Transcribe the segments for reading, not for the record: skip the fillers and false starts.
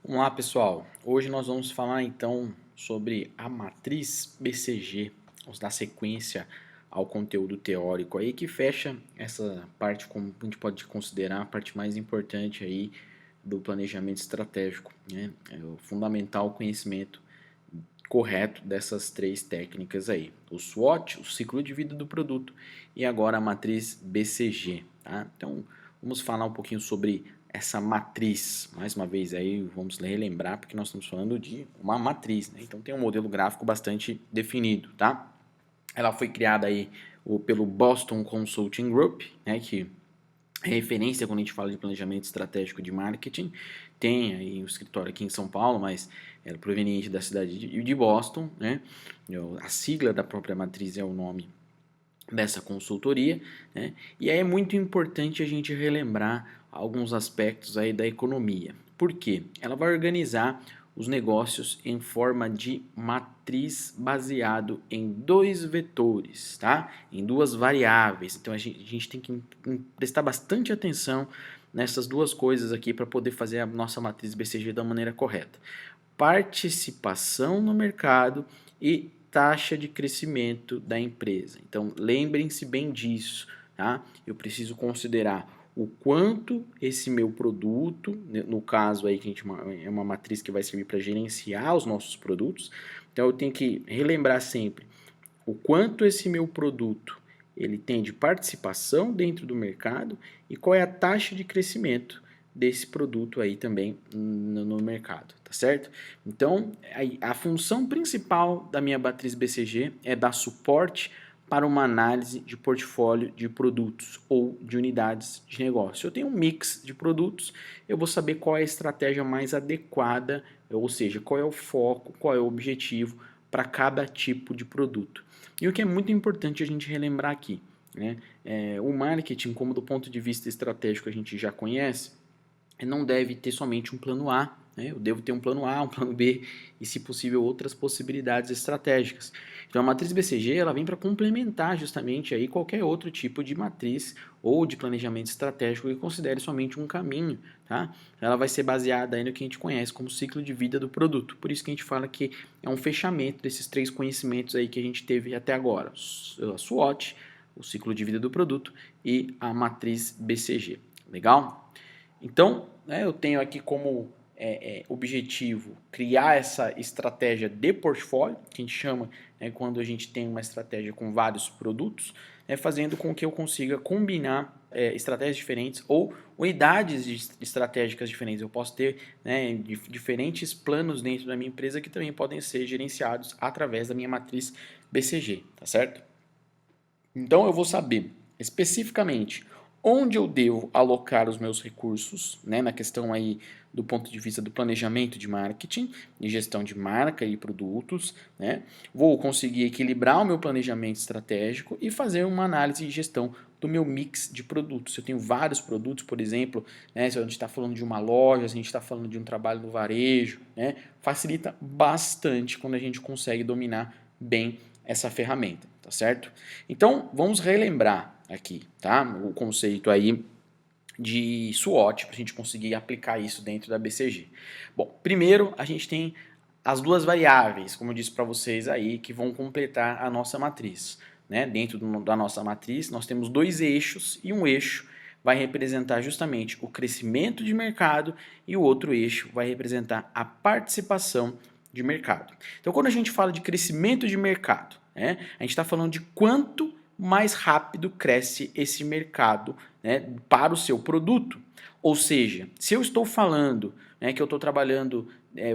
Vamos lá, pessoal. Hoje nós vamos falar então sobre a matriz BCG, vamos dar sequência ao conteúdo teórico aí que fecha essa parte, como a gente pode considerar a parte mais importante aí do planejamento estratégico, né? É o fundamental conhecimento correto dessas três técnicas aí: o SWOT, o ciclo de vida do produto, e agora a matriz BCG, tá? Então vamos falar um pouquinho sobre essa matriz. Mais uma vez aí vamos relembrar, porque nós estamos falando de uma matriz, né? Então tem um modelo gráfico bastante definido, tá? Ela foi criada aí pelo Boston Consulting Group, né, que é referência quando a gente fala de planejamento estratégico de marketing. Tem aí um escritório aqui em São Paulo, mas é proveniente da cidade de Boston, né? A sigla da própria matriz é o nome dessa consultoria, né? E aí é muito importante a gente relembrar alguns aspectos aí da economia. Por quê? Ela vai organizar os negócios em forma de matriz baseado em dois vetores, tá? Em duas variáveis. Então a gente tem que prestar bastante atenção nessas duas coisas aqui para poder fazer a nossa matriz BCG da maneira correta: participação no mercado e taxa de crescimento da empresa. Então, lembrem-se bem disso, tá? Eu preciso considerar o quanto esse meu produto, no caso aí que a gente é uma matriz que vai servir para gerenciar os nossos produtos. Então, eu tenho que relembrar sempre o quanto esse meu produto ele tem de participação dentro do mercado e qual é a taxa de crescimento desse produto aí também no mercado, tá certo? Então, a função principal da minha matriz BCG é dar suporte para uma análise de portfólio de produtos ou de unidades de negócio. Eu tenho um mix de produtos, eu vou saber qual é a estratégia mais adequada, ou seja, qual é o foco, qual é o objetivo para cada tipo de produto. E o que é muito importante a gente relembrar aqui, né? O marketing, como do ponto de vista estratégico a gente já conhece, não deve ter somente um plano A, né? Eu devo ter um plano A, um plano B e, se possível, outras possibilidades estratégicas. Então, a matriz BCG ela vem para complementar justamente aí qualquer outro tipo de matriz ou de planejamento estratégico que considere somente um caminho, tá? Ela vai ser baseada aí no que a gente conhece como ciclo de vida do produto. Por isso que a gente fala que é um fechamento desses três conhecimentos aí que a gente teve até agora: a SWOT, o ciclo de vida do produto e a matriz BCG. Legal? Então, né, eu tenho aqui como objetivo criar essa estratégia de portfólio, que a gente chama, né, quando a gente tem uma estratégia com vários produtos, né, fazendo com que eu consiga combinar estratégias diferentes ou unidades estratégicas diferentes. Eu posso ter, né, diferentes planos dentro da minha empresa que também podem ser gerenciados através da minha matriz BCG, tá certo? Então eu vou saber especificamente onde eu devo alocar os meus recursos, né, na questão aí do ponto de vista do planejamento de marketing, de gestão de marca e produtos, né? Vou conseguir equilibrar o meu planejamento estratégico e fazer uma análise e gestão do meu mix de produtos. Se eu tenho vários produtos, por exemplo, né, se a gente está falando de uma loja, se a gente está falando de um trabalho no varejo, né, facilita bastante quando a gente consegue dominar bem essa ferramenta, tá certo? Então, vamos relembrar aqui, tá? O conceito aí de SWOT para a gente conseguir aplicar isso dentro da BCG. Bom, primeiro a gente tem as duas variáveis, como eu disse para vocês aí, que vão completar a nossa matriz, né? Dentro da nossa matriz, nós temos dois eixos e um eixo vai representar justamente o crescimento de mercado e o outro eixo vai representar a participação de mercado. Então, quando a gente fala de crescimento de mercado, né, a gente está falando de quanto mais rápido cresce esse mercado, né, para o seu produto. Ou seja, se eu estou falando, né, que eu estou trabalhando,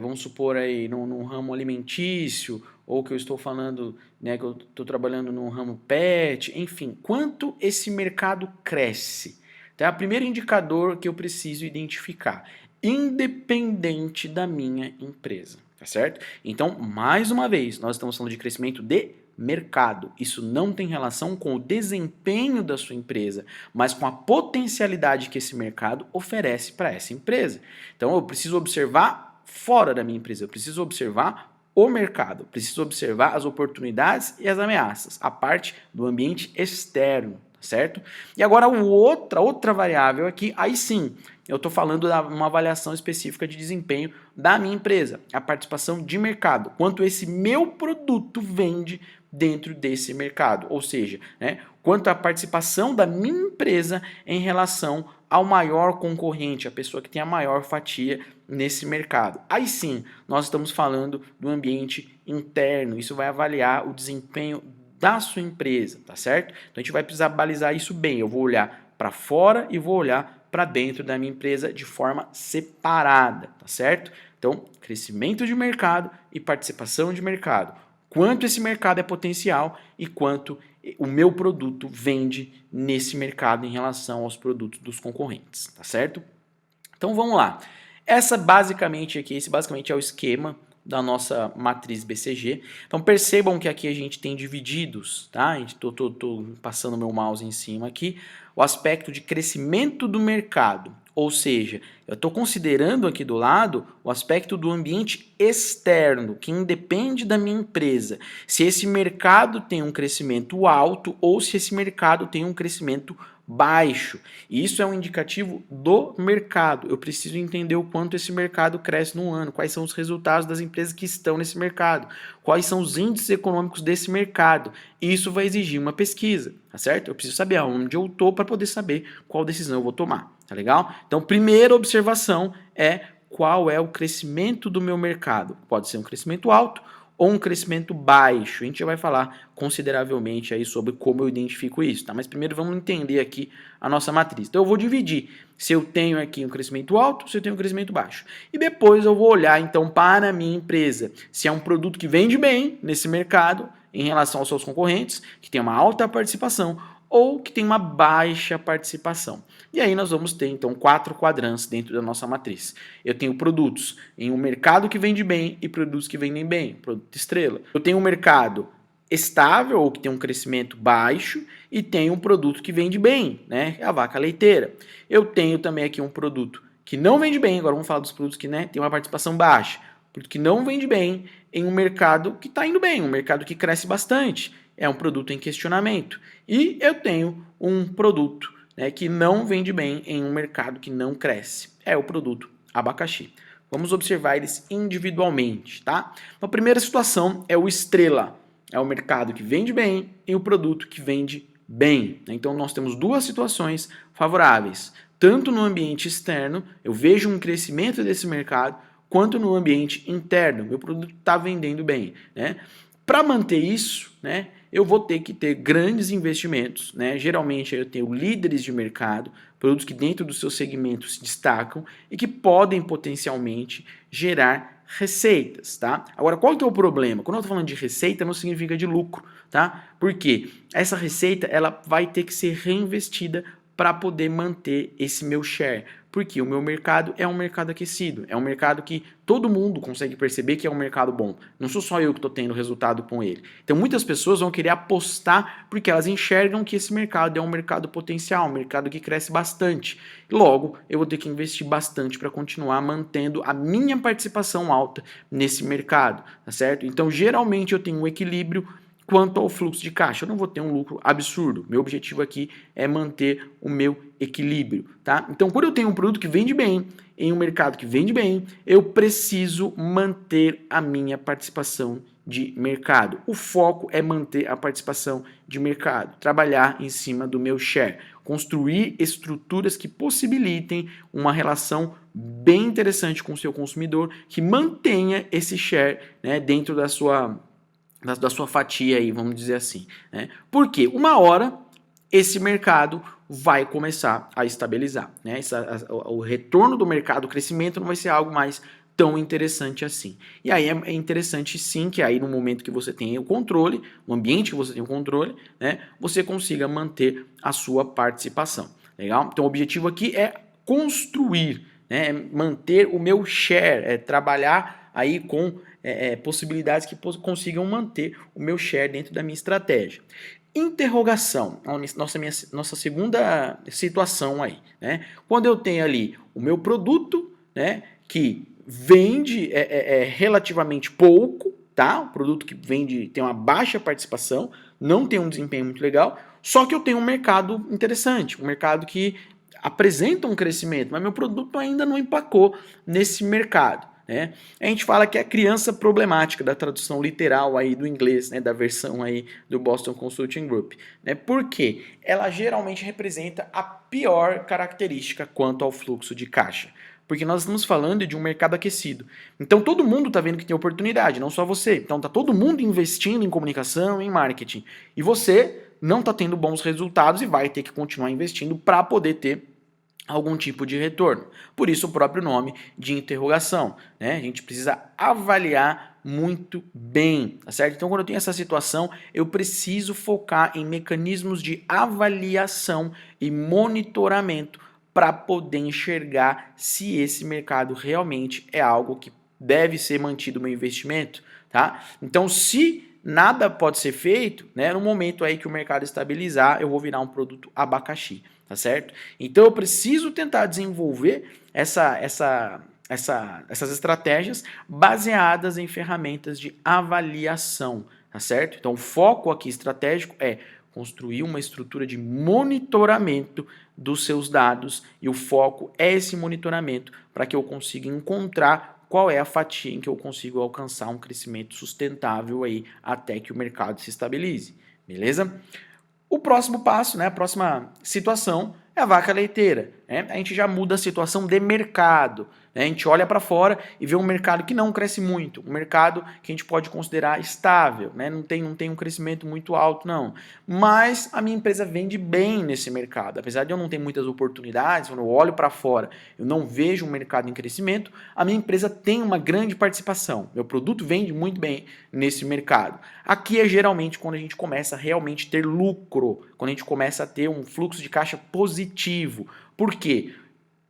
vamos supor aí, num ramo alimentício, ou que eu estou falando, né, que eu estou trabalhando num ramo pet, enfim, quanto esse mercado cresce. Então, é o primeiro indicador que eu preciso identificar, independente da minha empresa, tá certo? Então, mais uma vez, nós estamos falando de crescimento de mercado. Isso não tem relação com o desempenho da sua empresa, mas com a potencialidade que esse mercado oferece para essa empresa. Então, eu preciso observar fora da minha empresa, eu preciso observar o mercado, preciso observar as oportunidades e as ameaças, a parte do ambiente externo, certo? E agora outra variável aqui, aí sim, eu estou falando de uma avaliação específica de desempenho da minha empresa, a participação de mercado, quanto esse meu produto vende dentro desse mercado, ou seja, né, quanto a participação da minha empresa em relação ao maior concorrente, a pessoa que tem a maior fatia nesse mercado. Aí sim, nós estamos falando do ambiente interno, isso vai avaliar o desempenho da sua empresa, tá certo? Então a gente vai precisar balizar isso bem, eu vou olhar para fora e vou olhar para dentro da minha empresa de forma separada, tá certo? Então, crescimento de mercado e participação de mercado. Quanto esse mercado é potencial e quanto o meu produto vende nesse mercado em relação aos produtos dos concorrentes, tá certo? Então vamos lá. Esse basicamente é o esquema da nossa matriz BCG. Então percebam que aqui a gente tem divididos, tá? Tô passando meu mouse em cima aqui, o aspecto de crescimento do mercado. Ou seja, eu estou considerando aqui do lado o aspecto do ambiente externo, que independe da minha empresa. Se esse mercado tem um crescimento alto ou se esse mercado tem um crescimento baixo. E isso é um indicativo do mercado. Eu preciso entender o quanto esse mercado cresce no ano, quais são os resultados das empresas que estão nesse mercado, quais são os índices econômicos desse mercado. Isso vai exigir uma pesquisa, tá certo? Eu preciso saber aonde eu estou para poder saber qual decisão eu vou tomar, tá legal? Então, primeira observação é qual é o crescimento do meu mercado. Pode ser um crescimento alto ou um crescimento baixo. A gente já vai falar consideravelmente aí sobre como eu identifico isso, tá? Mas primeiro vamos entender aqui a nossa matriz. Então eu vou dividir se eu tenho aqui um crescimento alto, se eu tenho um crescimento baixo. E depois eu vou olhar então para a minha empresa, se é um produto que vende bem nesse mercado em relação aos seus concorrentes, que tem uma alta participação ou que tem uma baixa participação. E aí nós vamos ter, então, 4 quadrantes dentro da nossa matriz. Eu tenho produtos em um mercado que vende bem e produtos que vendem bem, produto estrela. Eu tenho um mercado estável ou que tem um crescimento baixo e tenho um produto que vende bem, né? É a vaca leiteira. Eu tenho também aqui um produto que não vende bem, agora vamos falar dos produtos que, né, tem uma participação baixa. Produto que não vende bem em um mercado que está indo bem, um mercado que cresce bastante. É um produto em questionamento. E eu tenho um produto, né, que não vende bem em um mercado que não cresce. É o produto abacaxi. Vamos observar eles individualmente, tá? A primeira situação é o estrela. É o mercado que vende bem e o produto que vende bem. Então nós temos duas situações favoráveis. Tanto no ambiente externo, eu vejo um crescimento desse mercado, quanto no ambiente interno. Meu produto está vendendo bem, né? Para manter isso, né, eu vou ter que ter grandes investimentos, né? Geralmente eu tenho líderes de mercado, produtos que dentro do seu segmento se destacam e que podem potencialmente gerar receitas, tá? Agora, qual que é o problema? Quando eu estou falando de receita, não significa de lucro, tá? Porque essa receita ela vai ter que ser reinvestida para poder manter esse meu share. Porque o meu mercado é um mercado aquecido, é um mercado que todo mundo consegue perceber que é um mercado bom. Não sou só eu que estou tendo resultado com ele. Então muitas pessoas vão querer apostar porque elas enxergam que esse mercado é um mercado potencial, um mercado que cresce bastante. Logo, eu vou ter que investir bastante para continuar mantendo a minha participação alta nesse mercado, tá certo? Então geralmente eu tenho um equilíbrio quanto ao fluxo de caixa. Eu não vou ter um lucro absurdo. Meu objetivo aqui é manter o meu equilíbrio, tá? Então, quando eu tenho um produto que vende bem, em um mercado que vende bem, eu preciso manter a minha participação de mercado. O foco é manter a participação de mercado, trabalhar em cima do meu share, construir estruturas que possibilitem uma relação bem interessante com o seu consumidor, que mantenha esse share, né, dentro da sua fatia aí, vamos dizer assim, né? Porque uma hora esse mercado vai começar a estabilizar, né? O retorno do mercado, o crescimento não vai ser algo mais tão interessante assim. E aí é interessante sim que aí no momento que você tem o controle, no ambiente que você tem o controle, né, você consiga manter a sua participação. Legal? Então o objetivo aqui é construir, né, é manter o meu share, é trabalhar aí com possibilidades que consigam manter o meu share dentro da minha estratégia. Interrogação, nossa segunda situação aí, né? Quando eu tenho ali o meu produto, né, que vende relativamente pouco, tá? O produto que vende tem uma baixa participação, não tem um desempenho muito legal, só que eu tenho um mercado interessante, um mercado que apresenta um crescimento, mas meu produto ainda não empacou nesse mercado. Né? A gente fala que é a criança problemática da tradução literal aí do inglês, né, da versão aí do Boston Consulting Group. Né? Por quê? Ela geralmente representa a pior característica quanto ao fluxo de caixa. Porque nós estamos falando de um mercado aquecido. Então todo mundo está vendo que tem oportunidade, não só você. Então está todo mundo investindo em comunicação, em marketing. E você não está tendo bons resultados e vai ter que continuar investindo para poder ter algum tipo de retorno. Por isso o próprio nome de interrogação. Né? A gente precisa avaliar muito bem, tá certo? Então quando eu tenho essa situação, eu preciso focar em mecanismos de avaliação e monitoramento para poder enxergar se esse mercado realmente é algo que deve ser mantido o meu investimento, tá? Então se nada pode ser feito, né, no momento aí que o mercado estabilizar, eu vou virar um produto abacaxi. Tá certo? Então eu preciso tentar desenvolver essas estratégias baseadas em ferramentas de avaliação, tá certo? Então o foco aqui estratégico é construir uma estrutura de monitoramento dos seus dados e o foco é esse monitoramento para que eu consiga encontrar qual é a fatia em que eu consigo alcançar um crescimento sustentável aí até que o mercado se estabilize, beleza? O próximo passo, né, a próxima situação é a vaca leiteira. Né? A gente já muda a situação de mercado. Né? A gente olha para fora e vê um mercado que não cresce muito, um mercado que a gente pode considerar estável, né? Não tem um crescimento muito alto, não. Mas a minha empresa vende bem nesse mercado. Apesar de eu não ter muitas oportunidades, quando eu olho para fora, eu não vejo um mercado em crescimento, a minha empresa tem uma grande participação. Meu produto vende muito bem nesse mercado. Aqui é geralmente quando a gente começa a realmente ter lucro, quando a gente começa a ter um fluxo de caixa positivo. Por quê?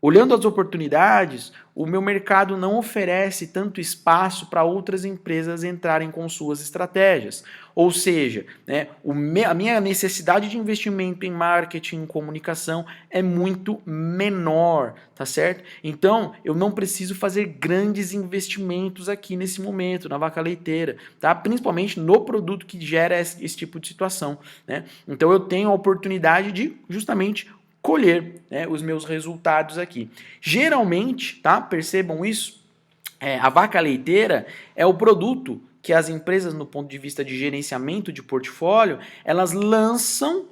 Olhando as oportunidades, o meu mercado não oferece tanto espaço para outras empresas entrarem com suas estratégias. Ou seja, né, a minha necessidade de investimento em marketing, em comunicação é muito menor, tá certo? Então, eu não preciso fazer grandes investimentos aqui nesse momento, na vaca leiteira, tá? Principalmente no produto que gera esse tipo de situação, né? Então, eu tenho a oportunidade de justamente colher, né, os meus resultados aqui. Geralmente, tá? Percebam isso, a vaca leiteira é o produto que as empresas, no ponto de vista de gerenciamento de portfólio, elas lançam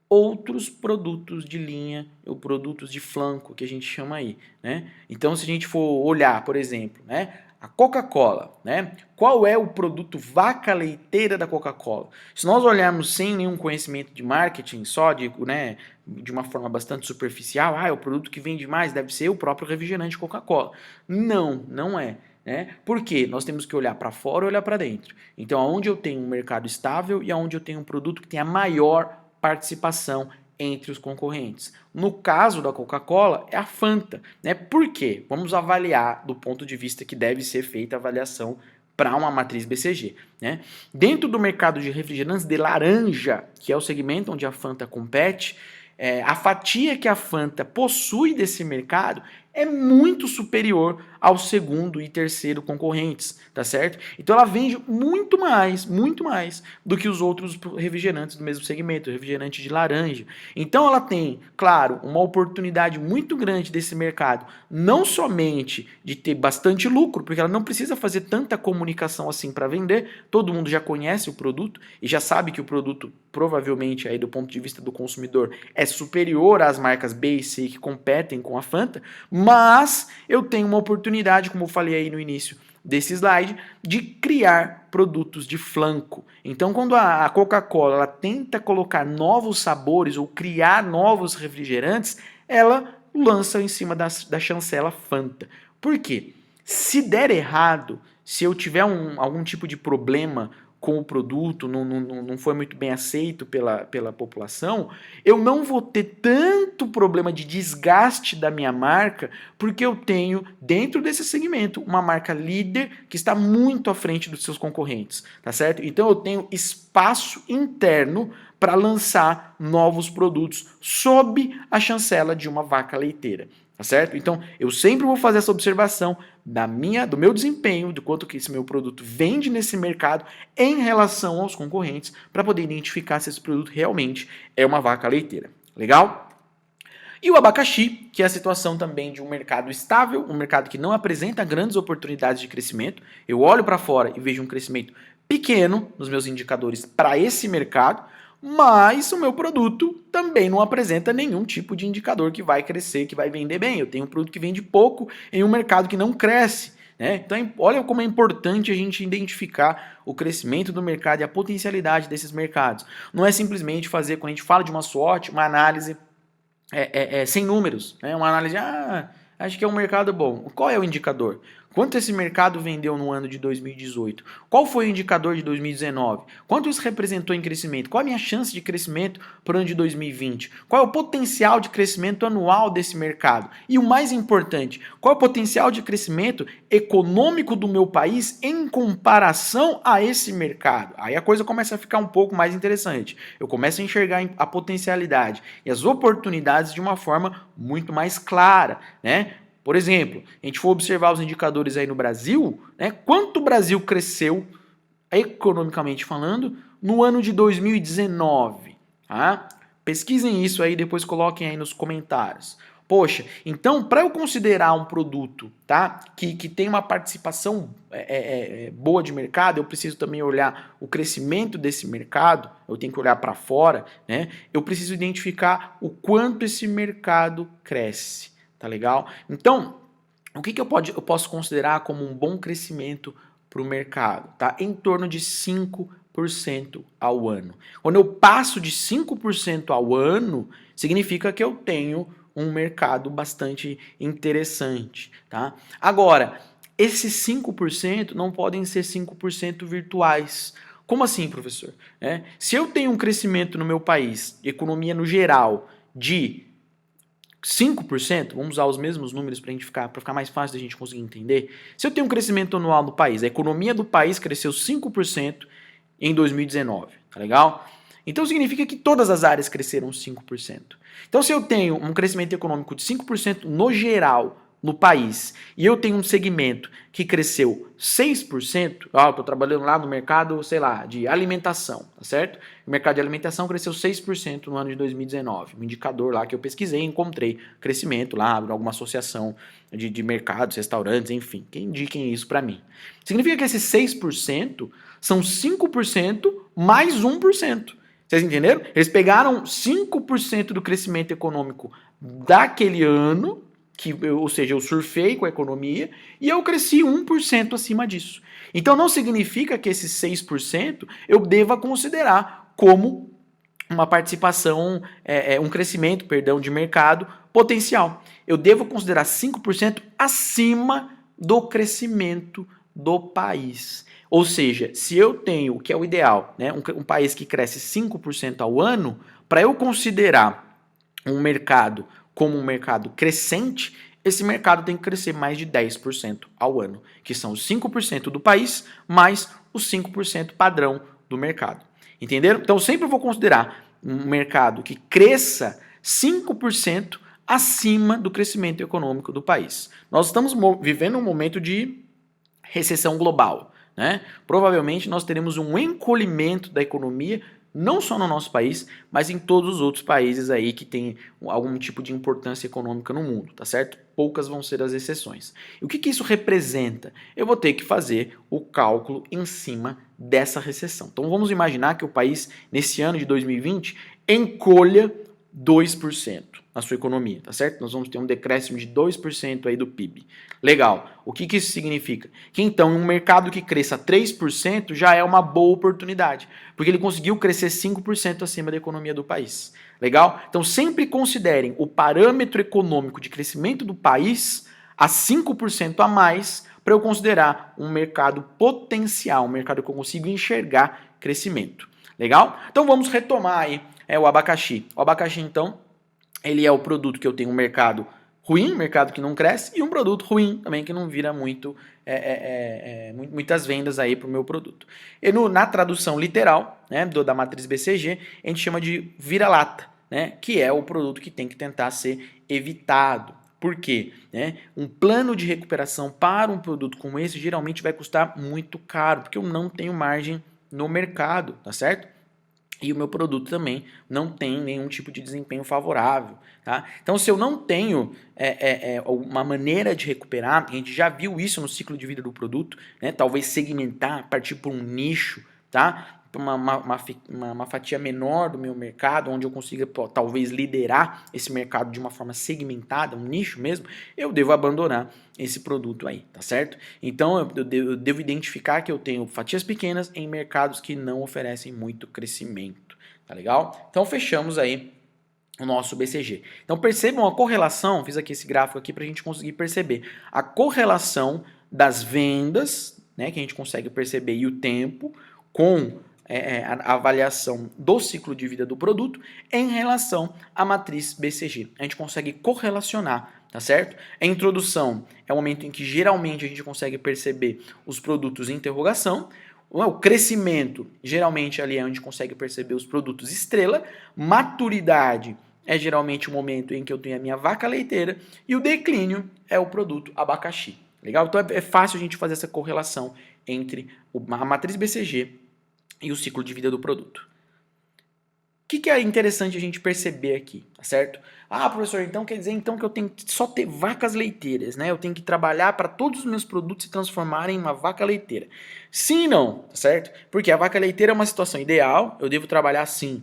outros produtos de linha, ou produtos de flanco, que a gente chama aí, né? Então, se a gente for olhar, por exemplo, né, a Coca-Cola, né? Qual é o produto vaca leiteira da Coca-Cola? Se nós olharmos sem nenhum conhecimento de marketing, só né, de uma forma bastante superficial, é o produto que vende mais, deve ser o próprio refrigerante Coca-Cola. Não, não é. Né? Por quê? Nós temos que olhar para fora e olhar para dentro. Então, aonde eu tenho um mercado estável e aonde eu tenho um produto que tem a maior participação entre os concorrentes. No caso da Coca-Cola, é a Fanta. Né? Por quê? Vamos avaliar do ponto de vista que deve ser feita a avaliação para uma matriz BCG. Né? Dentro do mercado de refrigerantes de laranja, que é o segmento onde a Fanta compete, a fatia que a Fanta possui desse mercado é muito superior ao segundo e terceiro concorrentes, tá certo? Então ela vende muito mais do que os outros refrigerantes do mesmo segmento, refrigerante de laranja. Então ela tem, claro, uma oportunidade muito grande desse mercado, não somente de ter bastante lucro, porque ela não precisa fazer tanta comunicação assim para vender, todo mundo já conhece o produto e já sabe que o produto provavelmente aí do ponto de vista do consumidor é superior às marcas B e C que competem com a Fanta, mas eu tenho uma oportunidade, como eu falei aí no início desse slide, de criar produtos de flanco. Então, quando a Coca-Cola ela tenta colocar novos sabores ou criar novos refrigerantes, ela lança em cima da chancela Fanta. Por quê? Se der errado, se eu tiver algum tipo de problema com o produto, não foi muito bem aceito pela população, eu não vou ter tanto problema de desgaste da minha marca, porque eu tenho, dentro desse segmento, uma marca líder que está muito à frente dos seus concorrentes, tá certo? Então eu tenho espaço interno para lançar novos produtos sob a chancela de uma vaca leiteira. Tá certo? Então, eu sempre vou fazer essa observação do meu desempenho, do quanto que esse meu produto vende nesse mercado em relação aos concorrentes, para poder identificar se esse produto realmente é uma vaca leiteira. Legal? E o abacaxi, que é a situação também de um mercado estável, um mercado que não apresenta grandes oportunidades de crescimento. Eu olho para fora e vejo um crescimento pequeno nos meus indicadores para esse mercado, mas o meu produto também não apresenta nenhum tipo de indicador que vai crescer, que vai vender bem. Eu tenho um produto que vende pouco em um mercado que não cresce. Então, olha como é importante a gente identificar o crescimento do mercado e a potencialidade desses mercados. Não é simplesmente fazer, quando a gente fala de uma SWOT, uma análise sem números, né? Uma análise, acho que é um mercado bom. Qual é o indicador? Quanto esse mercado vendeu no ano de 2018? Qual foi o indicador de 2019? Quanto isso representou em crescimento? Qual a minha chance de crescimento para o ano de 2020? Qual é o potencial de crescimento anual desse mercado? E o mais importante, qual é o potencial de crescimento econômico do meu país em comparação a esse mercado? Aí a coisa começa a ficar um pouco mais interessante. Eu começo a enxergar a potencialidade e as oportunidades de uma forma muito mais clara, né? Por exemplo, a gente for observar os indicadores aí no Brasil, né, quanto o Brasil cresceu, economicamente falando, no ano de 2019. Tá? Pesquisem isso aí, depois coloquem aí nos comentários. Poxa, então para eu considerar um produto, tá, que tem uma participação boa de mercado, eu preciso também olhar o crescimento desse mercado, eu tenho que olhar para fora, né? Eu preciso identificar o quanto esse mercado cresce. Tá legal? Então, o que eu posso considerar como um bom crescimento para o mercado? Tá? Em torno de 5% ao ano. Quando eu passo de 5% ao ano, significa que eu tenho um mercado bastante interessante. Tá? Agora, esses 5% não podem ser 5% virtuais. Como assim, professor? Se eu tenho um crescimento no meu país, economia no geral, de 5%, vamos usar os mesmos números para ficar mais fácil da gente conseguir entender. Se eu tenho um crescimento anual no país, a economia do país cresceu 5% em 2019, tá legal? Então significa que todas as áreas cresceram 5%. Então se eu tenho um crescimento econômico de 5% no geral no país e eu tenho um segmento que cresceu 6%, eu estou trabalhando lá no mercado, sei lá, de alimentação, tá certo? O mercado de alimentação cresceu 6% no ano de 2019, um indicador lá que eu pesquisei e encontrei crescimento lá, alguma associação de mercados, restaurantes, enfim, que indiquem isso para mim. Significa que esses 6% são 5% mais 1%. Vocês entenderam? Eles pegaram 5% do crescimento econômico daquele ano, ou seja, eu surfei com a economia e eu cresci 1% acima disso. Então não significa que esses 6% eu deva considerar como uma participação, um crescimento, de mercado potencial. Eu devo considerar 5% acima do crescimento do país. Ou seja, se eu tenho, o que é o ideal, né, um país que cresce 5% ao ano, para eu considerar um mercado como um mercado crescente, esse mercado tem que crescer mais de 10% ao ano, que são os 5% do país mais os 5% padrão do mercado. Entenderam? Então, eu sempre vou considerar um mercado que cresça 5% acima do crescimento econômico do país. Nós estamos vivendo um momento de recessão global, né? Provavelmente nós teremos um encolhimento da economia, não só no nosso país, mas em todos os outros países aí que tem algum tipo de importância econômica no mundo, tá certo? Poucas vão ser as exceções. E o que isso representa? Eu vou ter que fazer o cálculo em cima dessa recessão. Então vamos imaginar que o país, nesse ano de 2020, encolha 2% na sua economia, tá certo? Nós vamos ter um decréscimo de 2% aí do PIB. Legal. O que isso significa? Que então um mercado que cresça 3% já é uma boa oportunidade, porque ele conseguiu crescer 5% acima da economia do país. Legal? Então sempre considerem o parâmetro econômico de crescimento do país a 5% a mais para eu considerar um mercado potencial, um mercado que eu consigo enxergar crescimento. Legal? Então vamos retomar aí o abacaxi. O abacaxi, então, ele é o produto que eu tenho um mercado ruim, mercado que não cresce, e um produto ruim também que não vira muitas vendas aí para o meu produto. E na tradução literal, né, da matriz BCG, a gente chama de vira-lata, né, que é o produto que tem que tentar ser evitado. Por quê? Um plano de recuperação para um produto como esse geralmente vai custar muito caro, porque eu não tenho margem no mercado, tá certo? e o meu produto também não tem nenhum tipo de desempenho favorável. Tá? Então, se eu não tenho uma maneira de recuperar, a gente já viu isso no ciclo de vida do produto, né? Talvez segmentar, partir por um nicho, tá? Uma fatia menor do meu mercado, onde eu consiga talvez liderar esse mercado de uma forma segmentada, um nicho mesmo, eu devo abandonar esse produto aí, tá certo? Então eu devo identificar que eu tenho fatias pequenas em mercados que não oferecem muito crescimento, tá legal? Então fechamos aí o nosso BCG. Então percebam a correlação, fiz aqui esse gráfico aqui para a gente conseguir perceber a correlação das vendas, né, que a gente consegue perceber, e o tempo, com a avaliação do ciclo de vida do produto em relação à matriz BCG. A gente consegue correlacionar, tá certo? A introdução é o momento em que geralmente a gente consegue perceber os produtos em interrogação. O crescimento, geralmente ali é onde a gente consegue perceber os produtos estrela. Maturidade é geralmente o momento em que eu tenho a minha vaca leiteira. E o declínio é o produto abacaxi. Legal? Então é fácil a gente fazer essa correlação entre a matriz BCG e o ciclo de vida do produto. O que é interessante a gente perceber aqui, tá certo? Ah, professor, então quer dizer então que eu tenho que só ter vacas leiteiras, né? Eu tenho que trabalhar para todos os meus produtos se transformarem em uma vaca leiteira. Sim e não, tá certo? Porque a vaca leiteira é uma situação ideal, eu devo trabalhar sim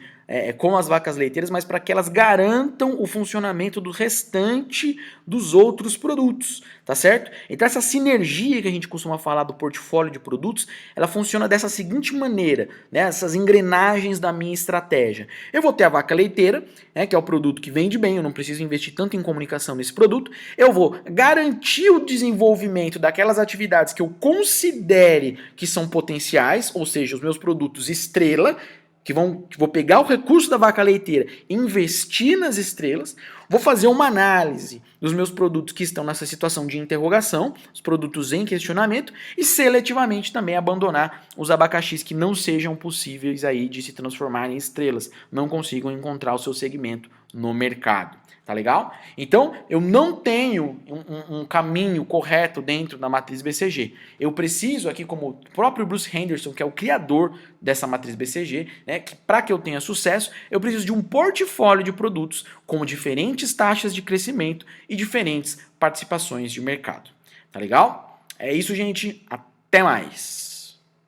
com as vacas leiteiras, mas para que elas garantam o funcionamento do restante dos outros produtos, tá certo? Então essa sinergia que a gente costuma falar do portfólio de produtos, ela funciona dessa seguinte maneira, né? Essas engrenagens da minha estratégia. Eu vou ter a vaca leiteira, né, que é o produto que vende bem, eu não preciso investir tanto em comunicação nesse produto, eu vou garantir o desenvolvimento daquelas atividades que eu considere que são potenciais, ou seja, os meus produtos estrela, que vou pegar o recurso da vaca leiteira e investir nas estrelas, vou fazer uma análise dos meus produtos que estão nessa situação de interrogação, os produtos em questionamento, e seletivamente também abandonar os abacaxis que não sejam possíveis aí de se transformar em estrelas, não consigam encontrar o seu segmento no mercado. Tá legal? Então, eu não tenho um caminho correto dentro da matriz BCG. Eu preciso aqui, como o próprio Bruce Henderson, que é o criador dessa matriz BCG, né, que para que eu tenha sucesso, eu preciso de um portfólio de produtos com diferentes taxas de crescimento e diferentes participações de mercado. Tá legal? É isso, gente. Até mais!